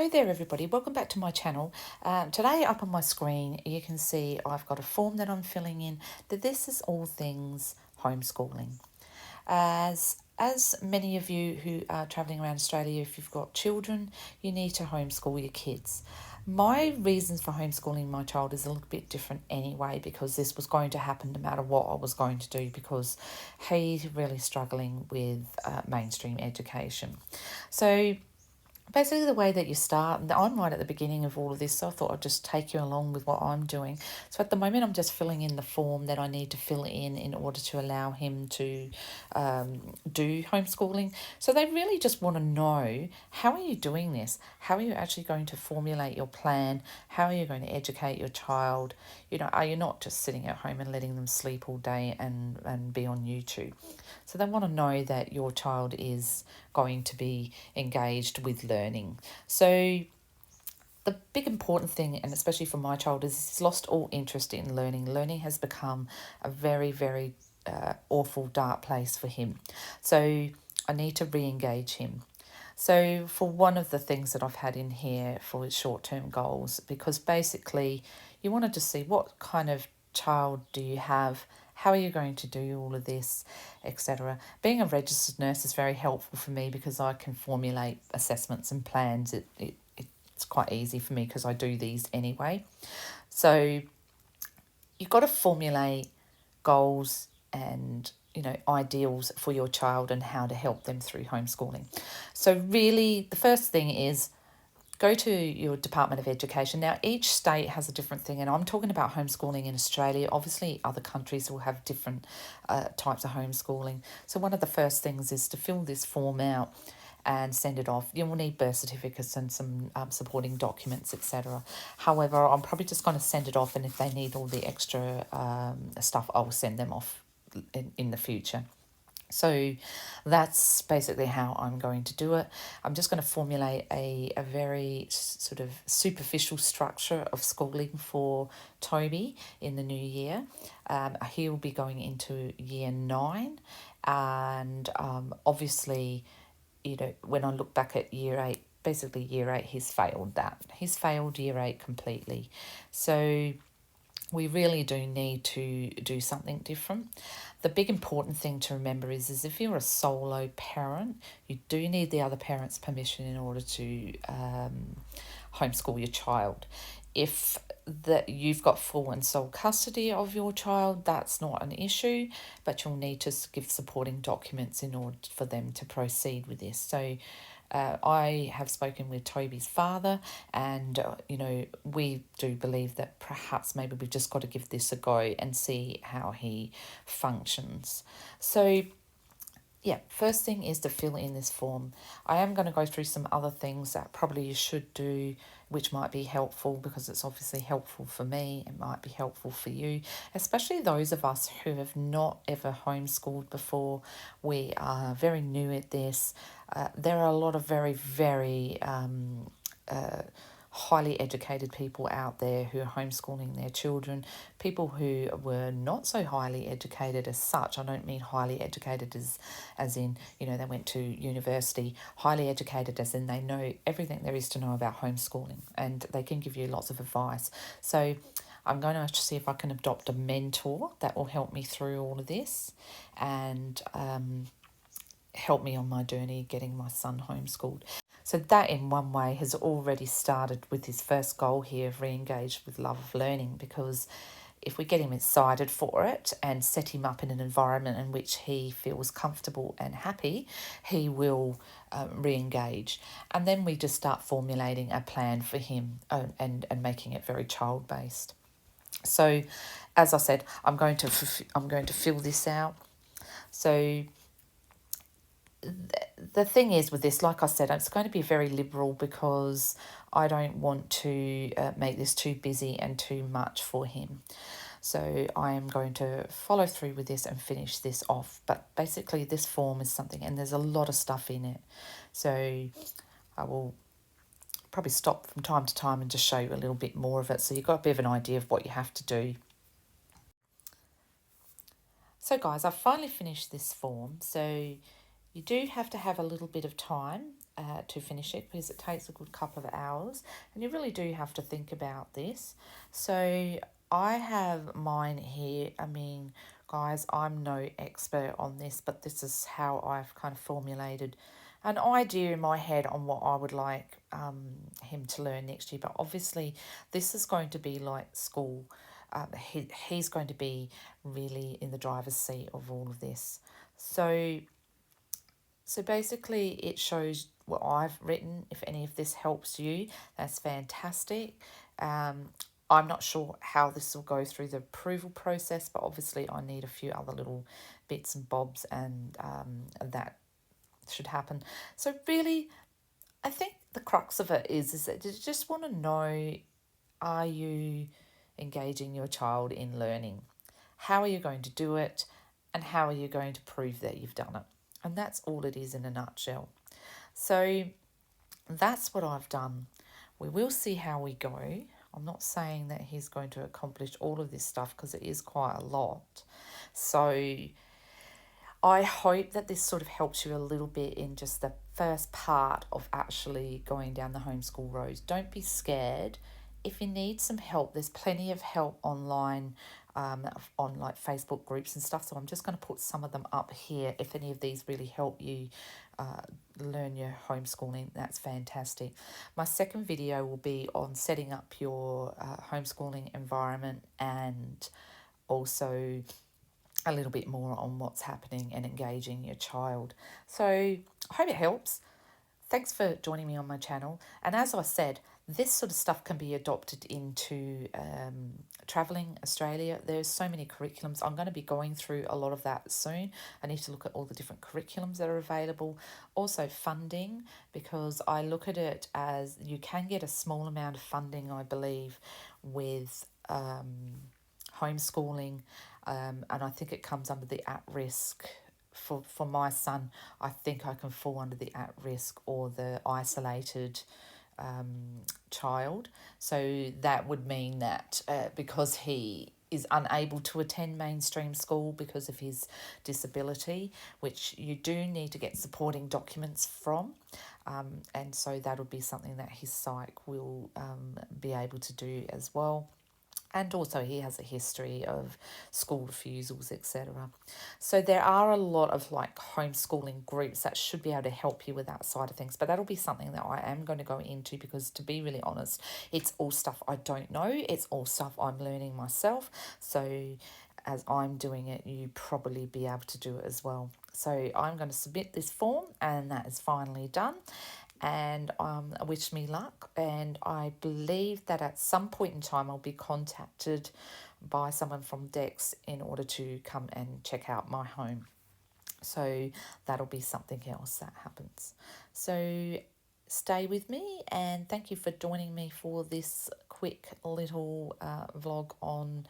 Hello there everybody, welcome back to my channel. Today up on my screen you can see I've got a form that I'm filling in. This is all things homeschooling. As many of you who are travelling around Australia, if you've got children, you need to homeschool your kids. My reasons for homeschooling my child is a little bit different anyway, because this was going to happen no matter what I was going to do, because he's really struggling with mainstream education. So basically the way that you start, and I'm right at the beginning of all of this, so I thought I'd just take you along with what I'm doing. So at the moment I'm just filling in the form that I need to fill in order to allow him to do homeschooling. So they really just want to know, how are you doing this? How are you actually going to formulate your plan? How are you going to educate your child? You know, are you not just sitting at home and letting them sleep all day and be on YouTube? So they want to know that your child is going to be engaged with learning. So the big important thing, and especially for my child, is he's lost all interest in learning. Learning has become a very, very awful, dark place for him. So I need to re-engage him. So for one of the things that I've had in here for short-term goals, because basically you want to just see what kind of child do you have, how are you going to do all of this, etc. Being a registered nurse is very helpful for me because I can formulate assessments and plans. It's quite easy for me because I do these anyway. So you've got to formulate goals and ideals for your child and how to help them through homeschooling. So really the first thing is go to your Department of Education. Now each state has a different thing, and I'm talking about homeschooling in Australia. Obviously other countries will have different types of homeschooling. So one of the first things is to fill this form out and send it off. You will need birth certificates and some supporting documents, etc. However, I'm probably just going to send it off, and if they need all the extra stuff, I will send them off in the future. So that's basically how I'm going to do it. I'm just going to formulate a very sort of superficial structure of schooling for Toby in the new year. He'll be going into year 9, and obviously, when I look back at year 8, basically year 8, he's failed that. He's failed year 8 completely. So we really do need to do something different. The big important thing to remember is if you're a solo parent, you do need the other parent's permission in order to homeschool your child. If you've got full and sole custody of your child, that's not an issue, but you'll need to give supporting documents in order for them to proceed with this. So I have spoken with Toby's father, and we do believe that perhaps maybe we've just got to give this a go and see how he functions. So yeah, first thing is to fill in this form. I am going to go through some other things that probably you should do, which might be helpful, because it's obviously helpful for me. It might be helpful for you, especially those of us who have not ever homeschooled before. We are very new at this. There are a lot of very, very highly educated people out there who are homeschooling their children, people who were not so highly educated as such. I don't mean highly educated as in, they went to university, highly educated as in they know everything there is to know about homeschooling, and they can give you lots of advice. So I'm going to see if I can adopt a mentor that will help me through all of this and help me on my journey getting my son homeschooled. So that in one way has already started with his first goal here of re-engaged with love of learning, because if we get him excited for it and set him up in an environment in which he feels comfortable and happy, he will re-engage. And then we just start formulating a plan for him and making it very child-based. So as I said, I'm going to fill this out. So the thing is with this, like I said, it's going to be very liberal because I don't want to make this too busy and too much for him. So I am going to follow through with this and finish this off. But basically this form is something, and there's a lot of stuff in it. So I will probably stop from time to time and just show you a little bit more of it, so you've got a bit of an idea of what you have to do. So guys, I've finally finished this form. So you do have to have a little bit of time to finish it, because it takes a good couple of hours, and you really do have to think about this. So I have mine here. I mean, guys, I'm no expert on this, but this is how I've kind of formulated an idea in my head on what I would like him to learn next year. But obviously, this is going to be like school. He's going to be really in the driver's seat of all of this. So basically, it shows what I've written. If any of this helps you, that's fantastic. I'm not sure how this will go through the approval process, but obviously I need a few other little bits and bobs, and that should happen. So really, I think the crux of it is that you just want to know, are you engaging your child in learning? How are you going to do it? And how are you going to prove that you've done it? And that's all it is in a nutshell. So that's what I've done. We will see how we go. I'm not saying that he's going to accomplish all of this stuff, because it is quite a lot. So I hope that this sort of helps you a little bit in just the first part of actually going down the homeschool road. Don't be scared. If you need some help, there's plenty of help online, on like Facebook groups and stuff. So I'm just going to put some of them up here. If any of these really help you learn your homeschooling, that's fantastic. My second video will be on setting up your homeschooling environment, and also a little bit more on what's happening and engaging your child. So I hope it helps. Thanks for joining me on my channel. And as I said, this sort of stuff can be adopted into Travelling Australia. There's so many curriculums. I'm going to be going through a lot of that soon. I need to look at all the different curriculums that are available. Also funding, because I look at it as you can get a small amount of funding, I believe, with homeschooling, and I think it comes under the at-risk. For my son, I think I can fall under the at-risk or the isolated child. So that would mean that because he is unable to attend mainstream school because of his disability, which you do need to get supporting documents from, and so that'll be something that his psych will be able to do as well. And also he has a history of school refusals, etc. So there are a lot of like homeschooling groups that should be able to help you with that side of things. But that'll be something that I am going to go into, because to be really honest, it's all stuff I don't know. It's all stuff I'm learning myself. So as I'm doing it, you probably be able to do it as well. So I'm going to submit this form, and that is finally done. And wish me luck. And I believe that at some point in time I'll be contacted by someone from Dex in order to come and check out my home. So that'll be something else that happens. So stay with me, and thank you for joining me for this quick little vlog on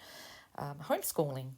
homeschooling.